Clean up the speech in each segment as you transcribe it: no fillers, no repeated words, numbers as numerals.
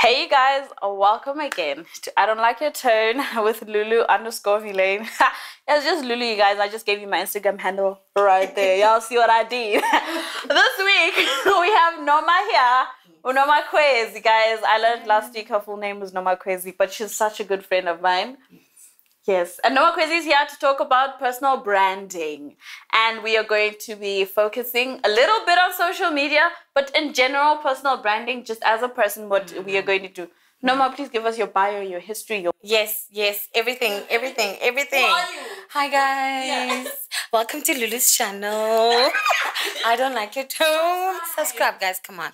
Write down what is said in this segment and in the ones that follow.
Hey you guys, welcome again to I Don't Like Your Tone with Lulu_Villain. It's just Lulu, you guys. I just gave you my Instagram handle right there. Y'all see what I did. This week, we have Noma here. Noma Kwezi, guys. I learned last week her full name was Noma Kwezi, but she's such a good friend of mine. Yes, and Noma Kwezi is here to talk about personal branding. And we are going to be focusing a little bit on social media, but in general, personal branding, just as a person, what we are going to do. Noma, please give us your bio, your history, your... Yes, everything. Hi guys, welcome to Lulu's channel. I Don't Like Your Tone. Subscribe, guys, come on.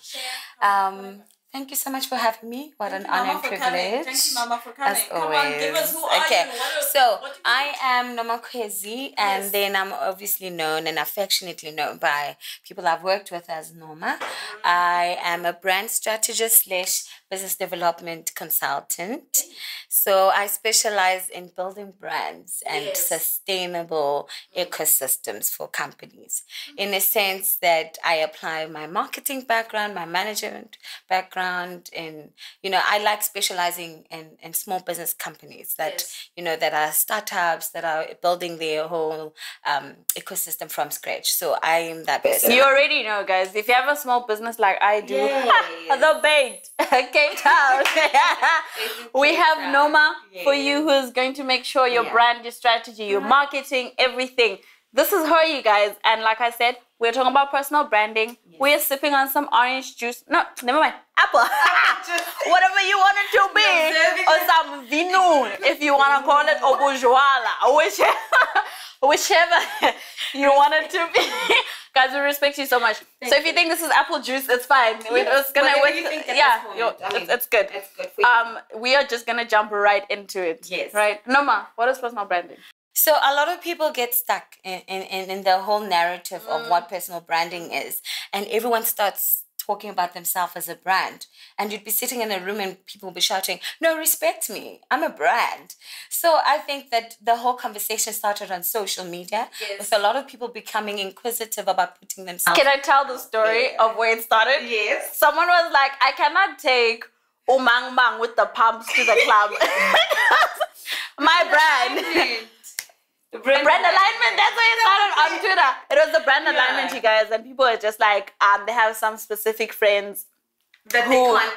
Thank you so much for having me. What an honor and privilege. Thank you, Mama, for coming. As Come always. on, give us who are Okay, you? so I am Noma Kwezi, and then I'm obviously known and affectionately known by people I've worked with as Noma. I am a brand strategist / business development consultant. So I specialize in building brands and sustainable ecosystems for companies. In a sense that I apply my marketing background, my management background, and I like specializing in small business companies that that are startups that are building their whole ecosystem from scratch. So I am that person. You already know, guys. If you have a small business like I do, the bait, Cape Town. We have Noma for you, who's going to make sure your brand, your strategy, your marketing, everything. This is her, you guys. And like I said, we're talking about personal branding. We're sipping on some orange juice. No, never mind. Apple. Whatever you want it to be. Or some vino, if you want to call it, or bourgeois. Whichever you want it to be. Guys, we respect you so much. So if you think this is apple juice, it's fine. It's gonna it's good. It's good for you. We are just gonna jump right into it. Yes. Right. Noma, what is personal branding? So a lot of people get stuck in the whole narrative of what personal branding is, and everyone starts talking about themselves as a brand, and you'd be sitting in a room and people will be shouting, "No, respect me, I'm a brand." So I think that the whole conversation started on social media with a lot of people becoming inquisitive about putting themselves. Can I tell the story of where it started? Yes. Someone was like, I cannot take Umang Mang with the pumps to the club. My brand. The brand alignment, that's why it started on Twitter. It was the brand alignment, you guys, and people are just like, they have some specific friends that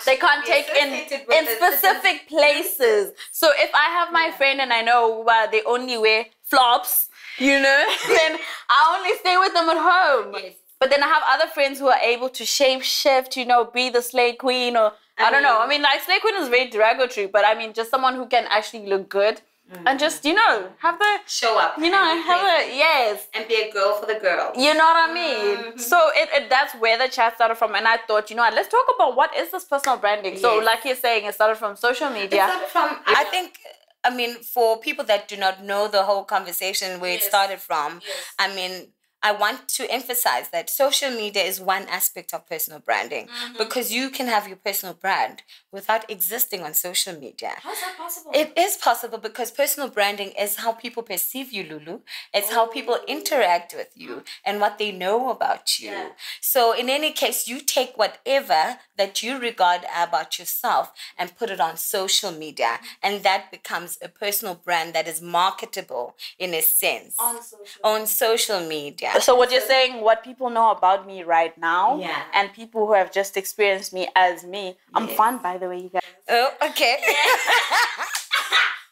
they can't take in specific places. So if I have my friend and I know they only wear flops, then I only stay with them at home. Yes. But then I have other friends who are able to shape shift, be the slay queen, or I don't know. I mean, like, slay queen is very derogatory, but I mean, just someone who can actually look good. And just, have the... Show up. have a... And be a girl for the girl. You know what I mean? So that's where the chat started from. And I thought, let's talk about what is this personal branding. So like you're saying, it started from social media. It started from, for people that do not know the whole conversation where it started from, I want to emphasize that social media is one aspect of personal branding because you can have your personal brand without existing on social media. How is that possible? It is possible because personal branding is how people perceive you, Lulu. It's how people interact with you and what they know about you. Yeah. So in any case, you take whatever that you regard about yourself and put it on social media, and that becomes a personal brand that is marketable in a sense on social media. So what you're saying, what people know about me right now, and people who have just experienced me as me, I'm fun, by the way, you guys. Oh, okay.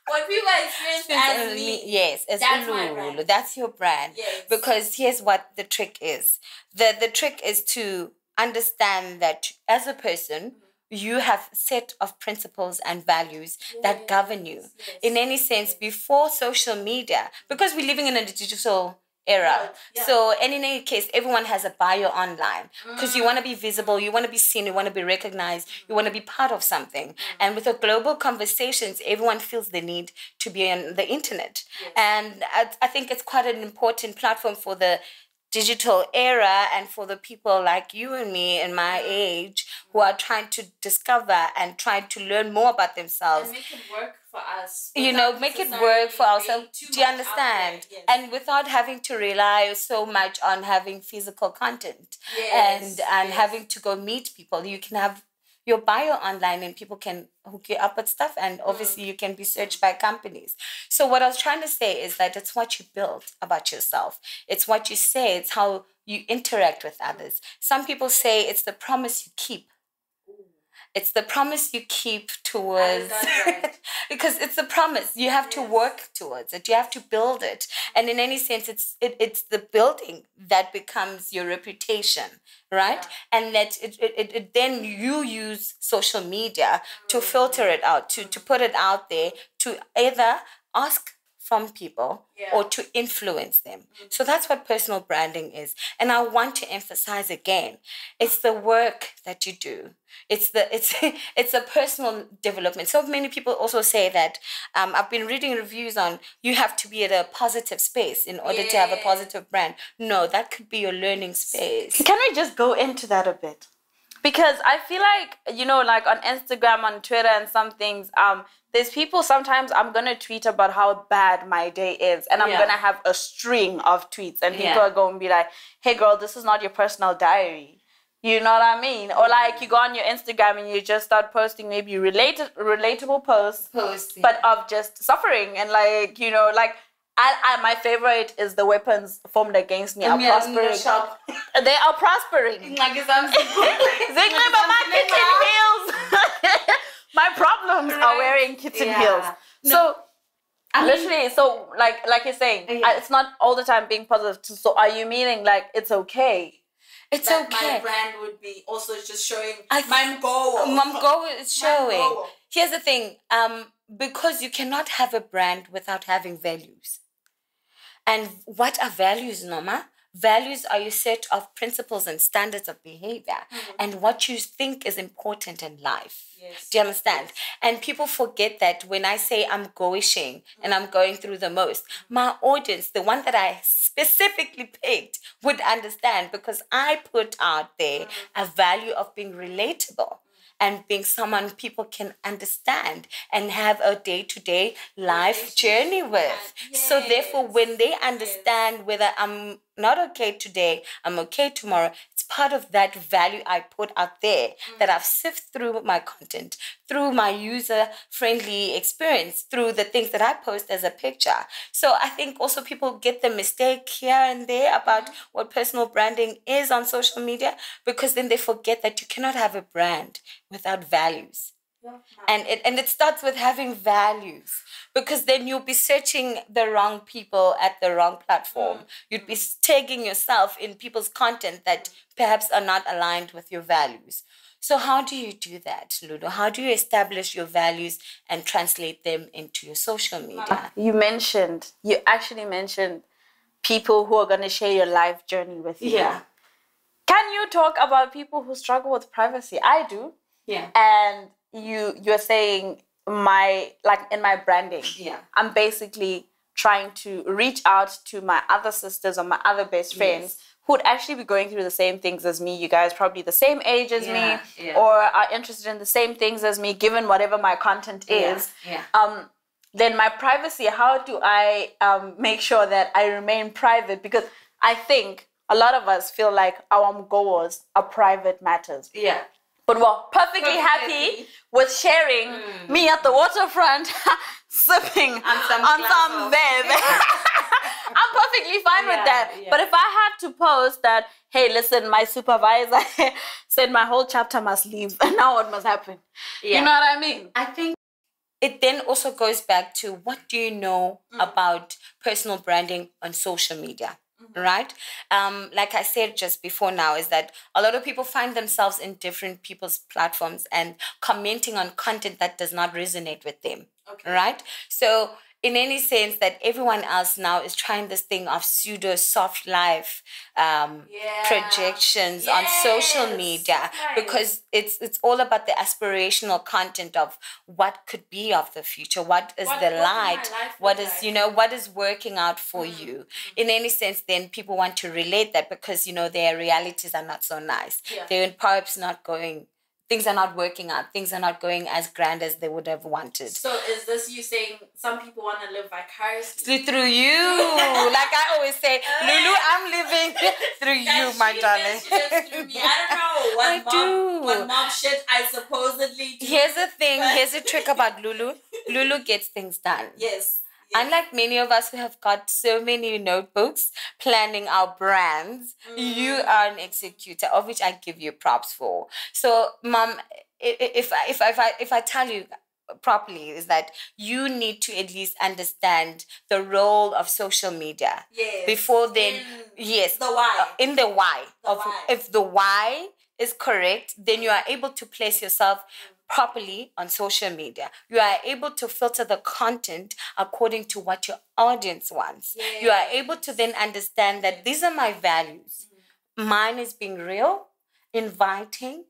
What people experience as me, as that's Lulu. my brand. That's your brand. Yes. Because here's what the trick is. The trick is to understand that as a person, you have a set of principles and values that govern you. In any sense, before social media, because we're living in a digital era. So in any case, everyone has a bio online because you want to be visible, you want to be seen, you want to be recognized, you want to be part of something. And with the global conversations, everyone feels the need to be on the internet. And I think it's quite an important platform for the digital era and for the people like you and me and my age who are trying to discover and trying to learn more about themselves. And make it work for us. Make it work for ourselves. Do you understand? Yes. And without having to rely so much on having physical content and having to go meet people. You can have your bio online and people can hook you up with stuff, and obviously you can be searched by companies. So what I was trying to say is that it's what you build about yourself. It's what you say. It's how you interact with others. Some people say it's the promise you keep. It's the promise you keep towards, because it's a promise. You have to work towards it. You have to build it. And in any sense, it's the building that becomes your reputation, right? And that it then you use social media to filter it out, to put it out there, to either ask from people or to influence them. So that's what personal branding is. And I want to emphasize again, it's the work that you do. It's a personal development. So many people also say that I've been reading reviews on you have to be at a positive space in order to have a positive brand. No, that could be your learning space. Can we just go into that a bit? Because I feel like, you know, like on Instagram, on Twitter and some things, there's people sometimes I'm going to tweet about how bad my day is. And I'm going to have a string of tweets. And people are going to be like, hey, girl, this is not your personal diary. You know what I mean? Or like you go on your Instagram and you just start posting maybe relatable posts. But of just suffering. And like, you know, like my favorite is the weapons formed against me are prospering. They are prospering. My problems are wearing kitten heels. So literally, so like you're saying, it's not all the time being positive. So are you meaning like it's okay? It's that okay. My brand would be also just showing my goal. My goal is showing. Here's the thing. Because you cannot have a brand without having values. And what are values, Noma? Values are your set of principles and standards of behavior and what you think is important in life. Yes. Do you understand? Yes. And people forget that when I say I'm going and I'm going through the most, my audience, the one that I specifically picked, would understand because I put out there a value of being relatable and being someone people can understand and have a day-to-day life journey with. Yes. So therefore, when they understand whether I'm not okay today, I'm okay tomorrow, it's part of that value I put out there that I've sifted through my content, through my user-friendly experience, through the things that I post as a picture. So I think also people get the mistake here and there about what personal branding is on social media, because then they forget that you cannot have a brand without values. And it starts with having values, because then you'll be searching the wrong people at the wrong platform. You'd be tagging yourself in people's content that perhaps are not aligned with your values. So how do you do that, Ludo? How do you establish your values and translate them into your social media? You actually mentioned people who are going to share your life journey with you. Yeah. Can you talk about people who struggle with privacy? I do. Yeah. And you're saying in my branding, I'm basically trying to reach out to my other sisters or my other best friends who would actually be going through the same things as me. You guys probably the same age as me or are interested in the same things as me, given whatever my content is. Then my privacy, how do I make sure that I remain private? Because I think a lot of us feel like our goals are private matters. Yeah. But we're perfectly happy with sharing me at the waterfront sipping on some Bev. I'm perfectly fine with that. Yeah. But if I had to post that, hey, listen, my supervisor said my whole chapter must leave, and now what must happen? Yeah. You know what I mean? I think it then also goes back to what do you know about personal branding on social media? Right? Like I said just before now, is that a lot of people find themselves in different people's platforms and commenting on content that does not resonate with them. Okay. Right? So in any sense that everyone else now is trying this thing of pseudo soft life projections on social media, because it's all about the aspirational content of what could be of the future, what is the light, what is what is working out for you. In any sense, then people want to relate that because their realities are not so nice. They're perhaps not going things are not working out. Things are not going as grand as they would have wanted. So is this you saying some people want to live vicariously? Through you. Like I always say, Lulu, I'm living through you, my darling. Through me. I don't know what mom shit I supposedly do. Here's the thing. Here's a trick about Lulu. Lulu gets things done. Yes. Unlike many of us who have got so many notebooks planning our brands, you are an executor, of which I give you props for. So, Mom, if I tell you properly, is that you need to at least understand the role of social media. Yes. Before then, yes. The why. In the why. If the why is correct, then you are able to place yourself properly on social media. You are able to filter the content according to what your audience wants. Yes. You are able to then understand that these are my values. Mine is being real, inviting,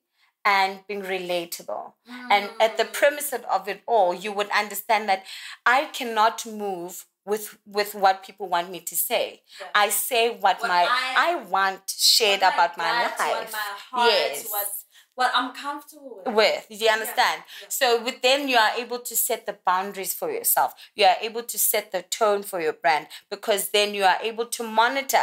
and being relatable. And at the premise of it all, you would understand that I cannot move with what people want me to say. Yeah. I say what I want shared about my life. What my heart, yes. What I'm comfortable with. Do you understand? Yeah. So then you are able to set the boundaries for yourself. You are able to set the tone for your brand, because then you are able to monitor.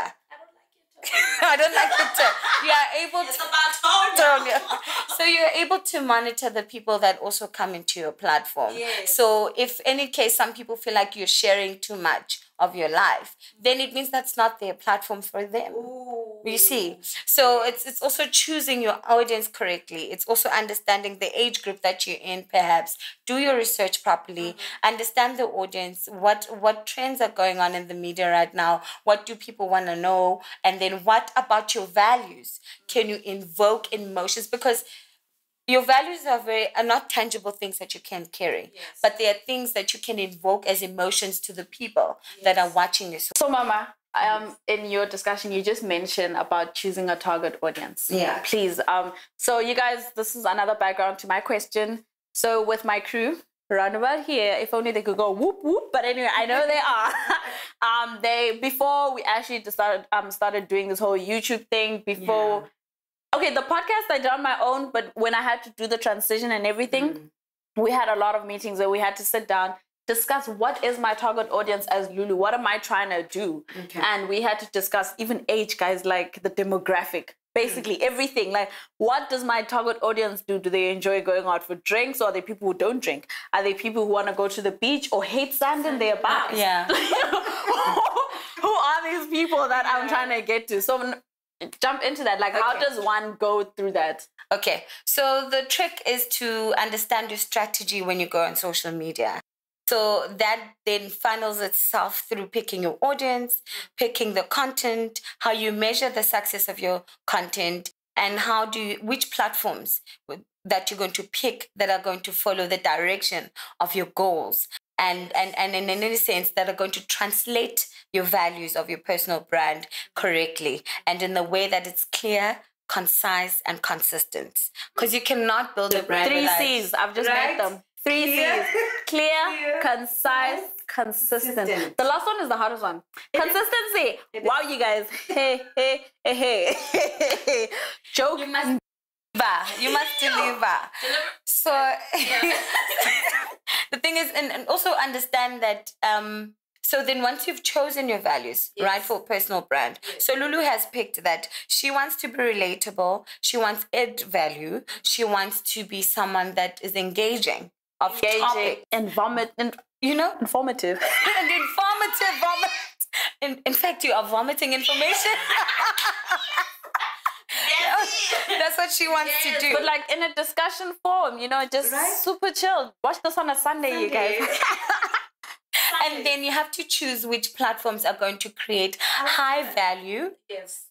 I don't like the tone. You are able it's about tone. So you're able to monitor the people that also come into your platform. Yes. So if in any case some people feel like you're sharing too much of your life, then it means that's not their platform for them. Ooh. You see? So it's also choosing your audience correctly. It's also understanding the age group that you're in, perhaps. Do your research properly. Understand the audience. What trends are going on in the media right now? What do people want to know? And then what about your values can you invoke in emotions? Because your values are not tangible things that you can carry, yes. But they are things that you can invoke as emotions to the people that are watching you. So, Mama, in your discussion, you just mentioned about choosing a target audience. Yeah. Please. So, you guys, this is another background to my question. So, with my crew around about here, if only they could go whoop whoop. But anyway, I know they are. Before we actually started doing this whole YouTube thing. Before. Yeah. Okay, the podcast I did on my own, but when I had to do the transition and everything, we had a lot of meetings where we had to sit down, discuss what is my target audience as Lulu, what am I trying to do? Okay. And we had to discuss even age, guys, like the demographic, basically everything. Like, what does my target audience do? Do they enjoy going out for drinks, or are they people who don't drink? Are they people who want to go to the beach or hate sand in their bags? Yeah. Who are these people that I'm trying to get to? So jump into that. Like, how does one go through that? Okay, so the trick is to understand your strategy when you go on social media. So that then funnels itself through picking your audience, picking the content, how you measure the success of your content, and which platforms that you're going to pick that are going to follow the direction of your goals. And in any sense that are going to translate your values of your personal brand correctly, and in the way that it's clear, concise, and consistent. Because you cannot build a brand. 3 C's. I've just made them. 3 C's. Clear, concise, consistent. The last one is the hardest one. Consistency. Wow, you guys. Hey. Joke. You must deliver. So the thing is, and also understand that so then once you've chosen your values, right, for personal brand, so Lulu has picked that she wants to be relatable, she wants add value, she wants to be someone that is engaging, topic. Informative. And informative. In fact, you are vomiting information. That's what she wants to do. But like in a discussion form, just super chill. Watch this on a Sunday. You guys. And then you have to choose which platforms are going to create high value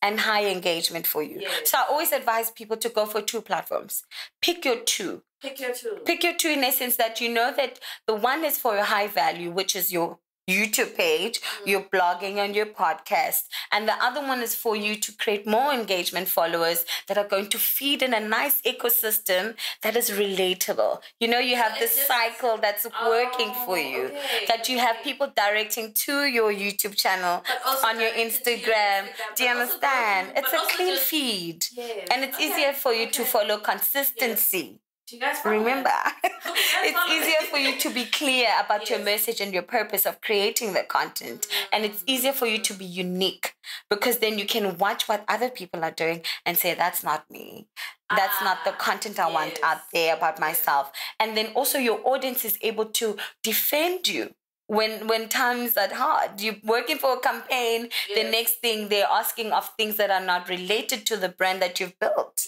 and high engagement for you. Yes. So I always advise people to go for 2 platforms. Pick your 2. Pick your two in essence that you know that the one is for your high value, which is your YouTube page, your blogging and your podcast. And the other one is for you to create more engagement followers that are going to feed in a nice ecosystem that is relatable. You know, you have this cycle that's working for you, that you have people directing to your YouTube channel on your Instagram. Do you understand? It's a clean feed. And it's easier for you to follow consistency. Do you guys remember? It's easier for you to be clear about your message and your purpose of creating the content. And it's easier for you to be unique, because then you can watch what other people are doing and say, that's not me. That's not the content I want out there about myself. And then also your audience is able to defend you. When times are hard, you're working for a campaign, the next thing they're asking of things that are not related to the brand that you've built.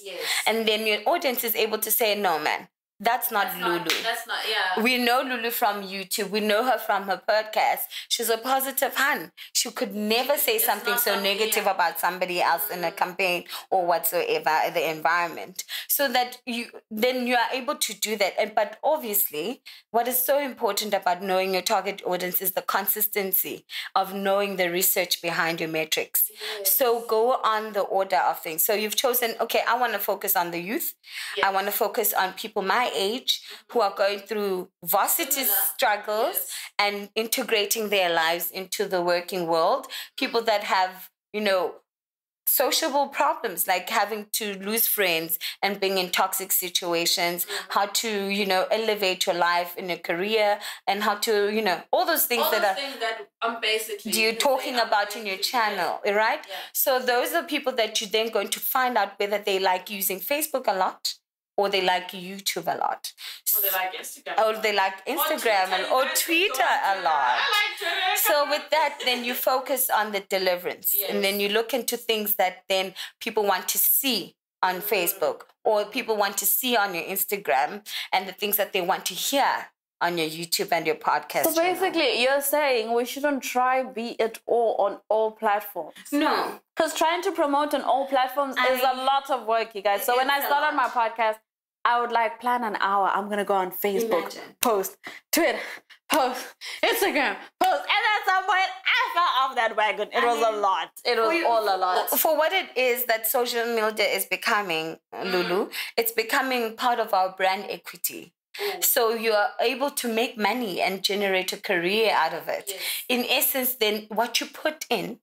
And then your audience is able to say, no, man, that's not Lulu. We know Lulu from YouTube. We know her from her podcast. She's a positive hun. She could never say something so negative about somebody else in a campaign or whatsoever, the environment. So that you are able to do that. But obviously, what is so important about knowing your target audience is the consistency of knowing the research behind your metrics. So go on the order of things. So you've chosen, okay, I want to focus on the youth. I want to focus on people my age who are going through varsity struggles and integrating their lives into the working world. People that have, sociable problems, like having to lose friends and being in toxic situations, how to, elevate your life in a career, and how to, all those things that I'm basically you're talking about in your channel, right? So those are people that you're then going to find out whether they like using Facebook a lot, or they like YouTube a lot. Or they like Instagram. Or they like Instagram or Twitter a lot. So with that, then you focus on the deliverance. And then you look into things that then people want to see on Facebook, or people want to see on your Instagram, and the things that they want to hear on your YouTube and your podcast. So basically, you're saying we shouldn't try be it all on all platforms. No. Because trying to promote on all platforms is a lot of work, you guys. So when I started my podcast, I would plan an hour. I'm going to go on Facebook, post, Twitter, post, Instagram, post. And at some point, I fell off that wagon. It was a lot. It was all a lot. For what it is that social media is becoming, Lulu, it's becoming part of our brand equity. So you are able to make money and generate a career out of it. In essence, then what you put in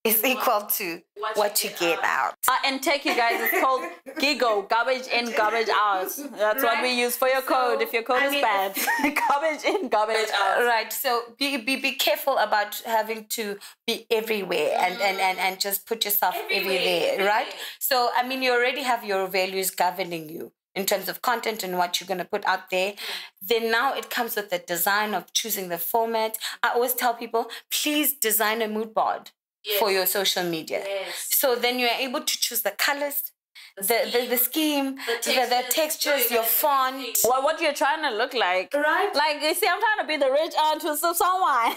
is equal to what you get out. In tech, you guys, it's called GIGO, garbage in, garbage out. That's what we use for your code. If your code is bad, garbage in, garbage out. Right. So be careful about having to be everywhere and just put yourself everywhere, right? So, you already have your values governing you in terms of content and what you're going to put out there. Then now it comes with the design of choosing the format. I always tell people, please design a mood board for your social media. So then you're able to choose the colors, the scheme, the textures, your font. Well, what you're trying to look like. Right. Like, you see, I'm trying to be the rich aunt to someone.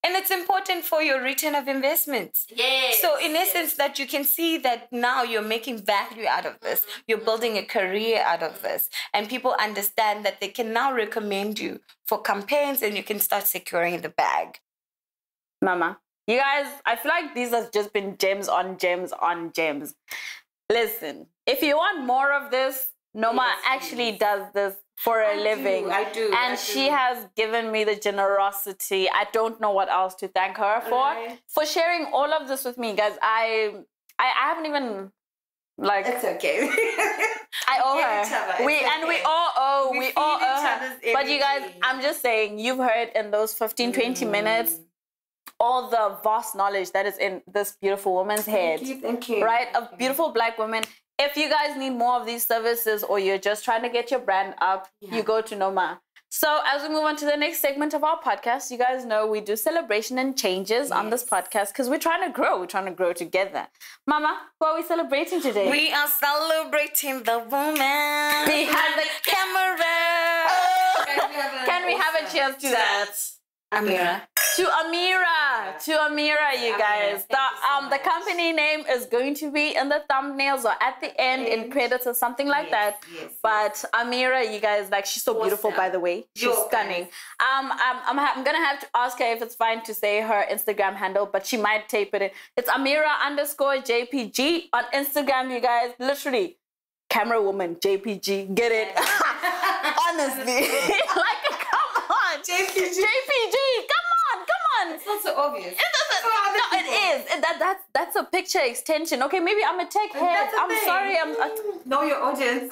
And it's important for your return of investments. So in essence, that you can see that now you're making value out of this. You're building a career out of this. And people understand that they can now recommend you for campaigns, and you can start securing the bag. Mama, you guys, I feel like these have just been gems on gems on gems. Listen, if you want more of this, Noma actually does this for a living. I do. And she has given me the generosity. I don't know what else to thank her for sharing all of this with me, guys. I haven't even it's okay. I owe her. We all owe her. But you guys, I'm just saying, you've heard in those 15, 20 minutes all the vast knowledge that is in this beautiful woman's head. Thank you. Right? A beautiful Black woman. If you guys need more of these services, or you're just trying to get your brand up, you go to Noma. So as we move on to the next segment of our podcast, you guys know we do celebration and changes on this podcast because we're trying to grow. We're trying to grow together. Mama, who are we celebrating today? We are celebrating the woman behind the camera. Can we have a cheers to that? Amira. To Amira, you guys. The company name is going to be in the thumbnails or at the end in credits or something like that. Yes. But Amira, you guys, like, she's so beautiful, by the way. She's stunning. I'm gonna have to ask her if it's fine to say her Instagram handle, but she might tape it in. It's Amira_JPG on Instagram, you guys. Literally, camera woman JPG. Get it? Honestly, like, come on, JPG. Come on. It's not so obvious. It is. That's a picture extension. Okay, maybe I'm a tech head. I'm sorry. Know your audience.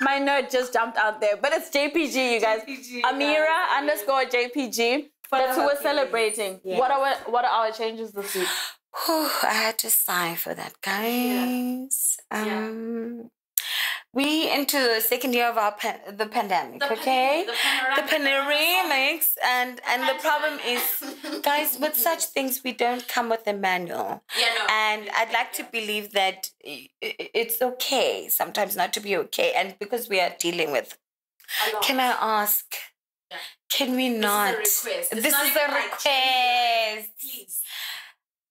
My nerd just jumped out there, but it's JPG, you guys. JPG, Amira_JPG. That's who we're celebrating. Yes. What are our changes this week? I had to sigh for that, guys. We into the second year of the pandemic, okay? The pandemics, and the problem is, guys, with such things, we don't come with a manual. And I'd like to believe that it's okay sometimes not to be okay, and because we are dealing with. Can I ask? Yeah. Can we not? This is a request. Please.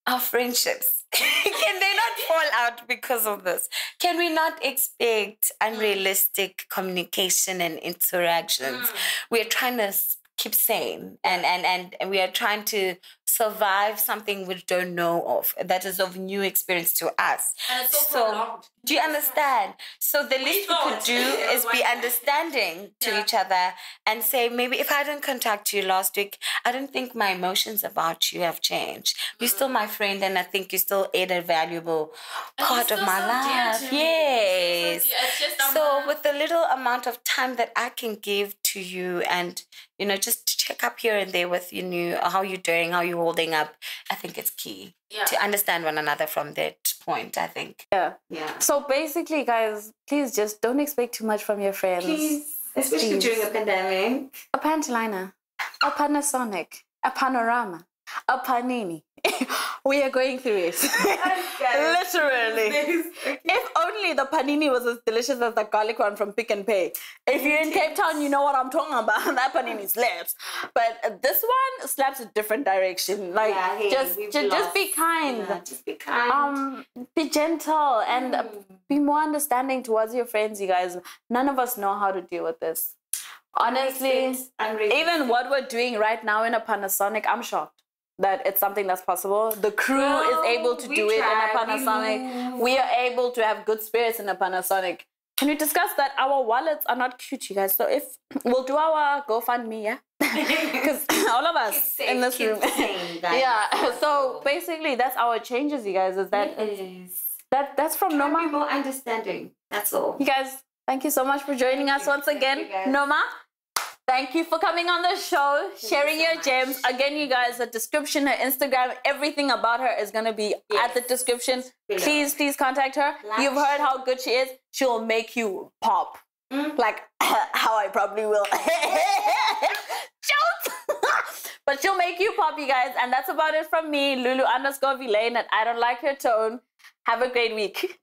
Our friendships. Can they not fall out because of this? Can we not expect unrealistic communication and interactions? We're trying to keep sane and we are trying to survive something we don't know of that is of new experience to us. And it's so do you understand? So the least we could do is be understanding to each other and say, maybe if I didn't contact you last week, I don't think my emotions about you have changed. You're still my friend, and I think you still add a valuable part of my life. Yes. So with the little amount of time that I can give to you, and just to check up here and there with how you're doing, how you're holding up, I think it's key to understand one another from that point, I think. Yeah. So basically, guys, please just don't expect too much from your friends. Please. Especially during a pandemic. A Panteliner, a Panasonic, a Panorama, a Panini. We are going through it. Literally. Okay. If only the panini was as delicious as the garlic one from Pick and Pay. If you're in Cape Town, you know what I'm talking about. That panini slaps. But this one slaps a different direction. Like, just be kind. Yeah, just be kind. Be gentle and be more understanding towards your friends, you guys. None of us know how to deal with this. Honestly, even what we're doing right now in a Panasonic, I'm shocked that it's something that's possible. The crew is able to do it in a Panasonic. We are able to have good spirits in a Panasonic. Can we discuss that our wallets are not cute, you guys? So if we'll do our GoFundMe, yeah? Because all of us in this room. So basically that's our changes, you guys. Is that that's from Noma. Be more understanding. That's all. You guys, thank you so much for joining us once again. Noma, thank you for coming on the show, sharing your gems. Again, you guys, the description, her Instagram, everything about her is going to be at the description. Please contact her. You've heard how good she is. She'll make you pop. Like how I probably will. But she'll make you pop, you guys. And that's about it from me, Lulu_Villain, and I don't like her tone. Have a great week.